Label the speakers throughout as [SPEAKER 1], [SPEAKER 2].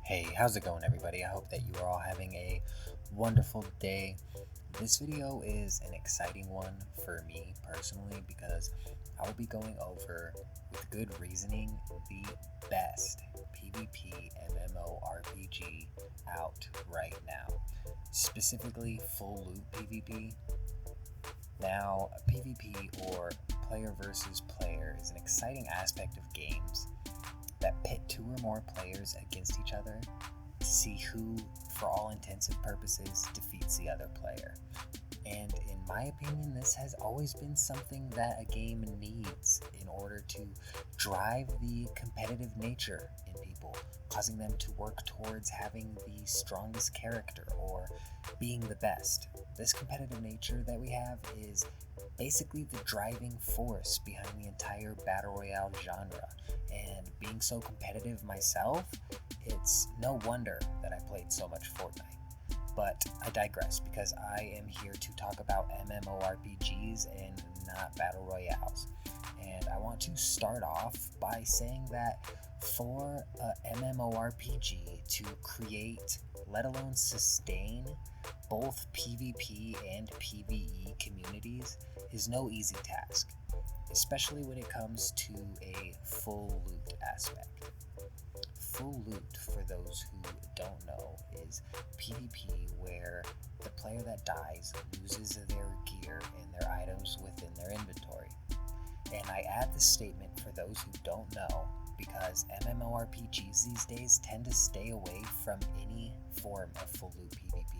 [SPEAKER 1] Hey, how's it going, everybody? I hope that you are all having a wonderful day. This video is an exciting one for me personally because I will be going over, with good reasoning, the best PvP MMORPG out right now. Specifically, full loot PvP. Now, PvP, or player versus player, is an exciting aspect of games that pit two or more players against each other to see who, for all intents and purposes, defeats the other player. And in my opinion, this has always been something that a game needs in order to drive the competitive nature in people, causing them to work towards having the strongest character or being the best. This competitive nature that we have is basically the driving force behind the entire Battle Royale genre. And being so competitive myself, it's no wonder that I played so much Fortnite. But I digress because I am here to talk about MMORPGs and not Battle Royales. And I want to start off by saying that for a MMORPG to create, let alone sustain, both PvP and PvE communities is no easy task, especially when it comes to a full loot aspect. Full loot, for those who don't know, is PvP where the player that dies loses their gear and their items within their inventory. And I add this statement for those who don't know because MMORPGs these days tend to stay away from any form of full loot PvP,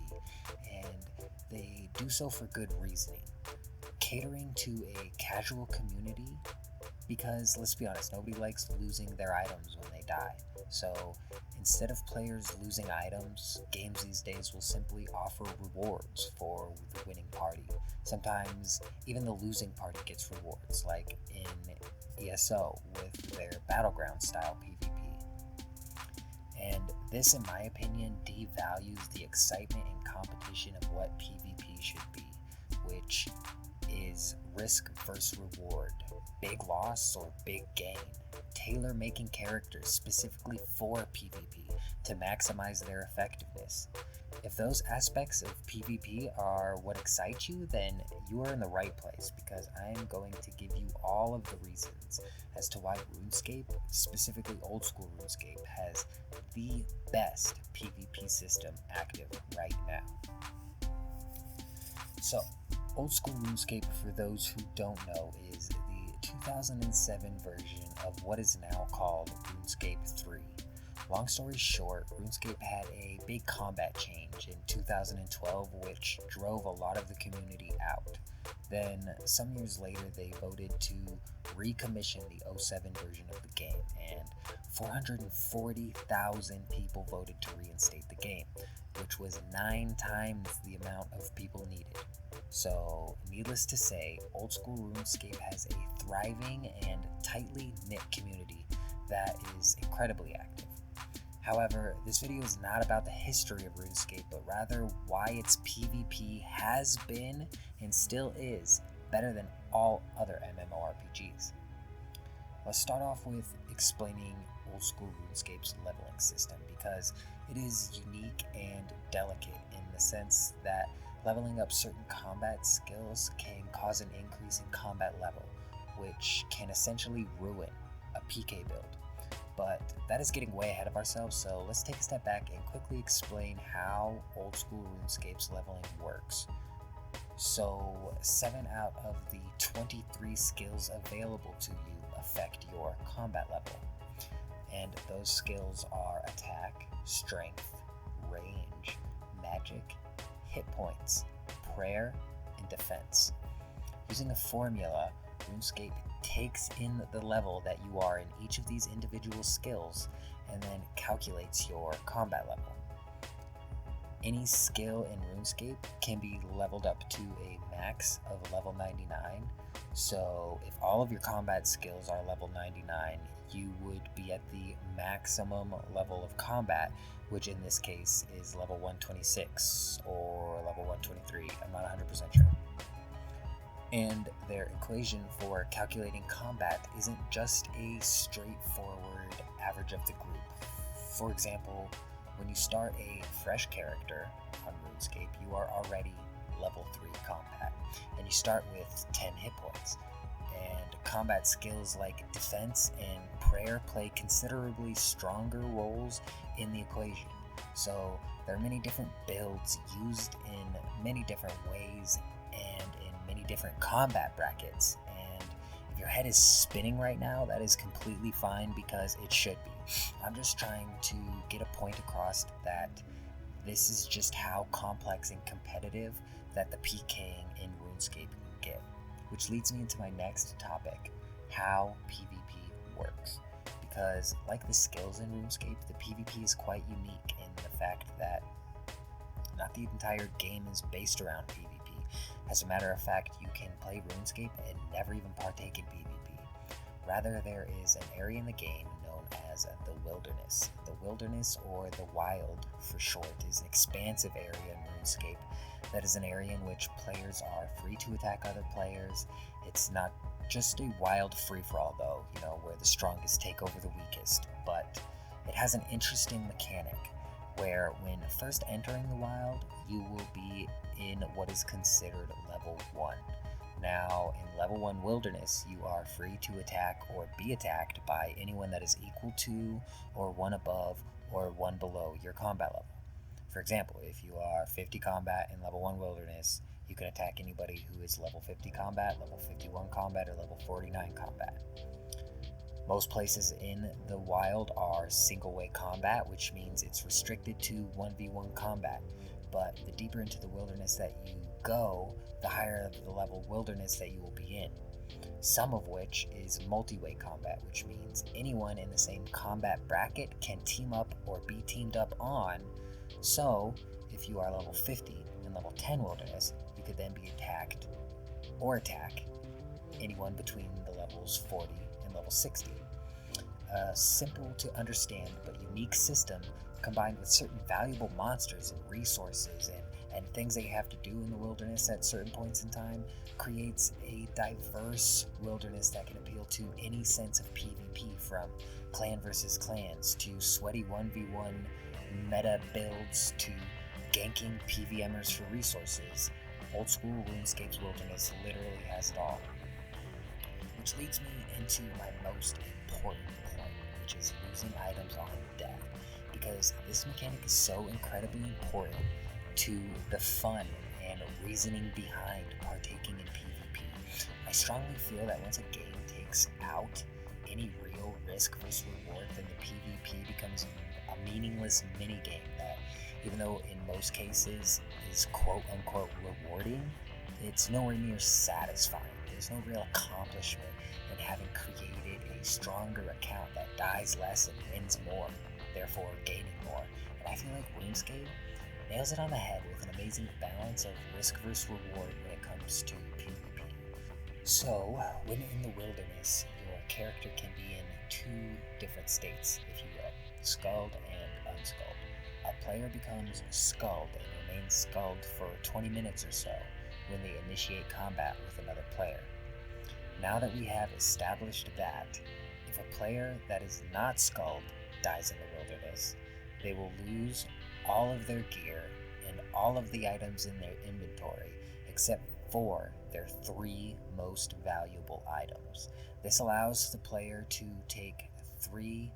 [SPEAKER 1] and they do so for good reasoning. Catering to a casual community, because let's be honest, nobody likes losing their items when they die. So instead of players losing items, games these days will simply offer rewards for the winning party. Sometimes even the losing party gets rewards, like in ESO with their battleground style PvP. And this, in my opinion, devalues the excitement and competition of what PvP should be, which is risk versus reward, big loss or big gain, tailor making characters specifically for PvP to maximize their effectiveness. If those aspects of PvP are what excites you, then you are in the right place because I am going to give you all of the reasons as to why RuneScape, specifically old school RuneScape, has the best PvP system active right now. So, old school RuneScape, for those who don't know, is the 2007 version of what is now called RuneScape 3. Long story short, RuneScape had a big combat change in 2012 which drove a lot of the community out. Then, some years later, they voted to recommission the 07 version of the game, and 440,000 people voted to reinstate the game, which was 9 times the amount of people needed. So, needless to say, old school RuneScape has a thriving and tightly knit community that is incredibly active. However, this video is not about the history of RuneScape, but rather why its PvP has been and still is better than all other MMORPGs. Let's start off with explaining old school RuneScape's leveling system because it is unique and delicate in the sense that leveling up certain combat skills can cause an increase in combat level, which can essentially ruin a PK build. But that is getting way ahead of ourselves, so let's take a step back and quickly explain how old school RuneScape's leveling works. So 7 out of the 23 skills available to you affect your combat level. And those skills are attack, strength, range, magic, hit points, prayer, and defense. Using a formula, RuneScape takes in the level that you are in each of these individual skills and then calculates your combat level. Any skill in RuneScape can be leveled up to a max of level 99. So if all of your combat skills are level 99, you would be at the maximum level of combat, which in this case is level 126 or level 123. I'm not 100% sure. And their equation for calculating combat isn't just a straightforward average of the group. For example, When you start a fresh character on RuneScape, you are already level 3 combat, and you start with 10 hit points. And combat skills like defense and prayer play considerably stronger roles in the equation. So there are many different builds used in many different ways and in many different combat brackets. And if your head is spinning right now, that is completely fine, because it should be. I'm just trying to get a point across that this is just how complex and competitive that the PKing in RuneScape can get. Which leads me into my next topic, how PvP works. Because like the skills in RuneScape, the PvP is quite unique in the fact that not the entire game is based around PvP. As a matter of fact, you can play RuneScape and never even partake in PvP. Rather, there is an area in the game known as the Wilderness. The Wilderness, or the Wild for short, is an expansive area in RuneScape that is an area in which players are free to attack other players. It's not just a wild free-for-all though, where the strongest take over the weakest, but it has an interesting mechanic where when first entering the wild, you will be in what is considered level 1. Now, in level 1 Wilderness, you are free to attack or be attacked by anyone that is equal to, or 1 above, or 1 below your combat level. For example, if you are 50 combat in level 1 Wilderness, you can attack anybody who is level 50 combat, level 51 combat, or level 49 combat. Most places in the wild are single way combat, which means it's restricted to 1v1 combat. But the deeper into the wilderness that you go, the higher the level wilderness that you will be in. Some of which is multi-way combat, which means anyone in the same combat bracket can team up or be teamed up on. So, if you are level 50 in level 10 wilderness, you could then be attacked or attack anyone between the levels 40 and level 60. A simple to understand but unique system, combined with certain valuable monsters and resources and things that you have to do in the wilderness at certain points in time, creates a diverse wilderness that can appeal to any sense of PvP, from clan versus clans to sweaty 1v1 meta builds to ganking PvMers for resources. Old school RuneScape's wilderness literally has it all. Which leads me into my most important point, which is losing items on death. Because this mechanic is so incredibly important to the fun and reasoning behind partaking in PvP. I strongly feel that once a game takes out any real risk versus reward, then the PvP becomes a meaningless minigame that, even though in most cases is quote-unquote rewarding, it's nowhere near satisfying. There's no real accomplishment in having created a stronger account that dies less and wins more, therefore gaining more. And I feel like RuneScape nails it on the head with an amazing balance of risk versus reward when it comes to PvP. So, when in the wilderness, your character can be in 2 different states, if you will, Skulled and Unskulled. A player becomes Skulled and remains Skulled for 20 minutes or so when they initiate combat with another player. Now that we have established that, if a player that is not Skulled dies in the wilderness, they will lose all of their gear and all of the items in their inventory except for their 3 most valuable items. This allows the player to take 3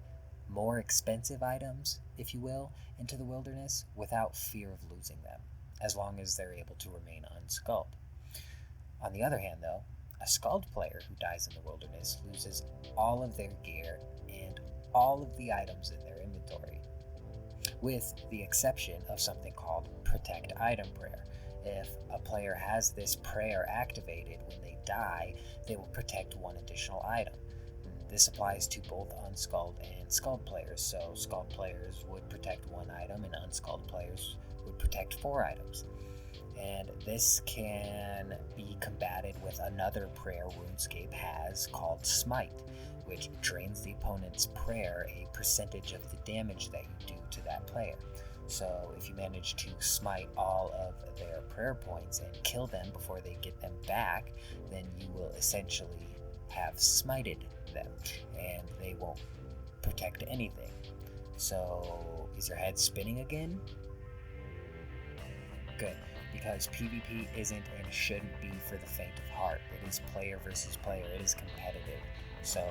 [SPEAKER 1] more expensive items, if you will, into the wilderness without fear of losing them, as long as they're able to remain unskulled. On the other hand, though, a skulled player who dies in the wilderness loses all of their gear and all of the items in their inventory, with the exception of something called Protect Item Prayer. If a player has this prayer activated when they die, they will protect 1 additional item. This applies to both unskulled and skulled players, so skulled players would protect 1 item and unskulled players would protect 4 items. And this can be combated with another prayer RuneScape has called Smite, which drains the opponent's prayer a percentage of the damage that you do to that player. So if you manage to smite all of their prayer points and kill them before they get them back, then you will essentially have smited them and they won't protect anything. So, is your head spinning again? Good, because PvP isn't and shouldn't be for the faint of heart. It is player versus player, it is competitive. So,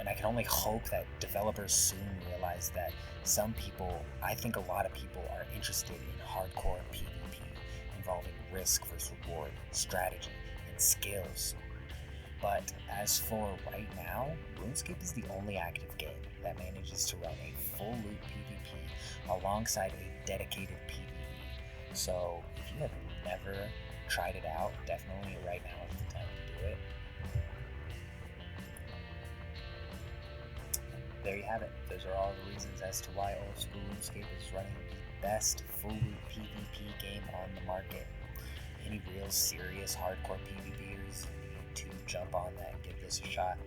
[SPEAKER 1] and I can only hope that developers soon realize that some people, I think a lot of people, are interested in hardcore PvP involving risk versus reward, strategy, and skills. But as for right now, RuneScape is the only active game that manages to run a full loot PvP alongside a dedicated PvE. So if you have never tried it out, definitely right now is the time to do it. There you have it. Those are all the reasons as to why old school RuneScape is running the best full loot PvP game on the market. Any real serious hardcore PvPers need to jump on that and give this a shot.